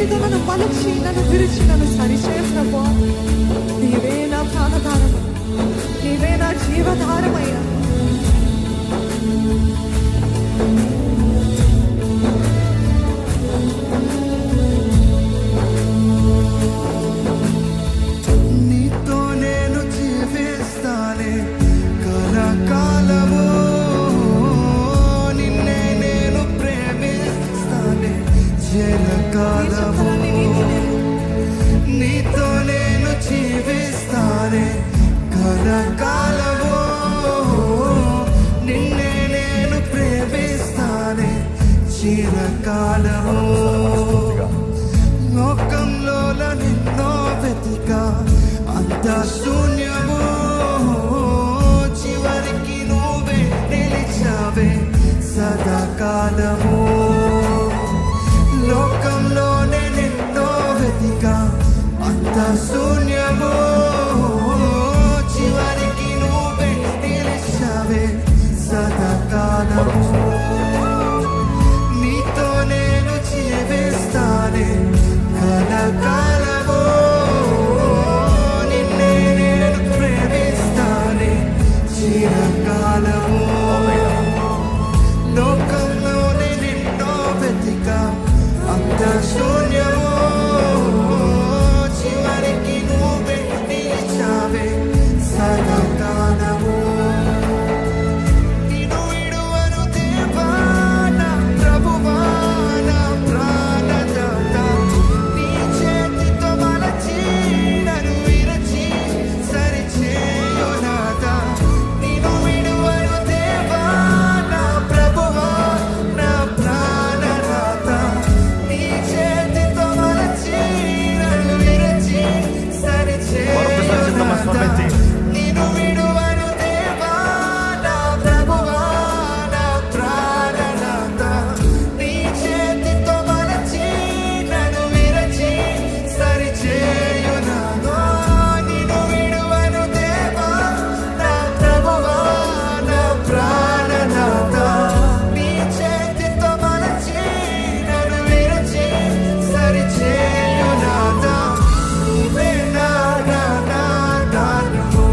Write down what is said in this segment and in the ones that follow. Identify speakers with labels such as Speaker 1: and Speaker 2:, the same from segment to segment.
Speaker 1: చేతితో నన్ను మలచి నన్ను విరిచి నన్ను సరిచే ప్రభువా. నీవే నా ప్రాణధారము, నీవే నా జీవధారమయ్యా.
Speaker 2: నీతో నేను జీవిస్తానే కలకాలము, నిన్నే నేను ప్రేమిస్తానే చిరకాలము. నీతో నేను జీవిస్తానే కలకాలము, నిన్నే నేను ప్రేమిస్తానే చిరకాలము. లోకంలో నిన్నో వెతికా అంత శూన్యము, చివరికి నువ్వే నిలిచావే సదాకాలము. లోకంలోనే నిన్నో వెతికా అంత శూన్యము, చివరికి నువ్వే నిలిచావే సదాకాలము. నీతో నేను జీవిస్తానే కలకాలము, నిన్నే నేను ప్రేమిస్తానే చిరకాలము. లోకంలోనే నిన్నో వెతికా అంత శూన్యము, చివరికి నువ్వే నిలిచావే సదాకాలము. నిన్ను విడువను దేవా నా ప్రభువా, నా ప్రాణదాత. నీ చేతితో మలచి నన్ను విరచి సరిచేయు నాథా. నిన్ను విడువను దేవా నా ప్రభువా, నా ప్రాణదాత. నీ చేతితో మలచి నన్ను విరచి సరిచేయు నాథా. నిన్ను విడువను దేవా నా ప్రభువా, నా ప్రాణదాత. నీ చేతితో మలచి నన్ను విరచి సరిచేయు నాథా. నిన్ను విడువను దేవా నా ప్రభువా, నా ప్రాణదాత. నీ చేతితో మలచి నన్ను విరచి సరిచేయు నాథా. నువ్వే నా దానము,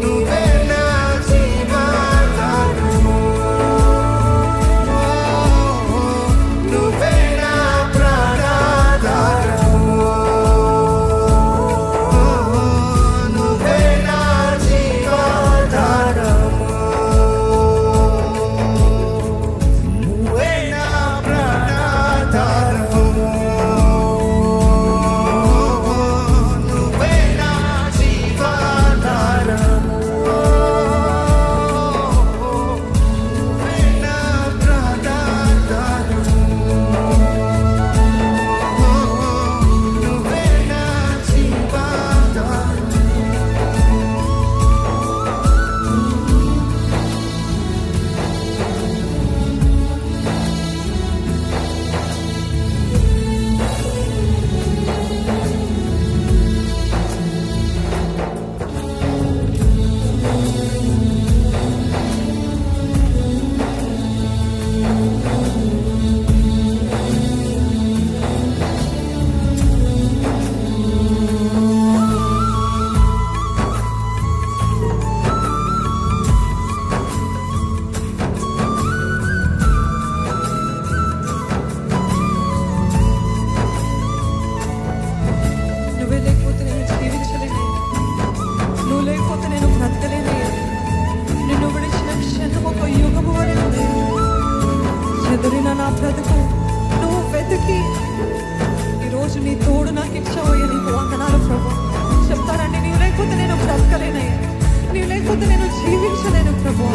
Speaker 2: నువ్వే నా జీవధారము, నువ్వే నా ప్రాణధారము, నువ్వే నా జీవధారము, నువ్వే నా ప్రాణధారము, నువ్వే నా జీవధారము, నువ్వే నా ప్రాణధారము, నువ్వే నా జీవధారము.
Speaker 1: నువ్వే లేకపోతే నేను జీవించలేనయ్యా, నువ్వు లేకపోతే నేను బ్రతకలేనయ్యా. నిన్ను విడిచిన క్షణం ఒక యుగము వలె ఉంది. చెదిరిన నా బ్రతుకు నువ్వు వెతికి ఈరోజు నీ తోడు నాకు ఇచ్చావయ్యా. నీకు వందనాలు ప్రభు. చెప్తానండి, నీవు లేకపోతే నేను బ్రతకలేనయ్యా, నీవు లేకపోతే నేను జీవించలేను ప్రభు.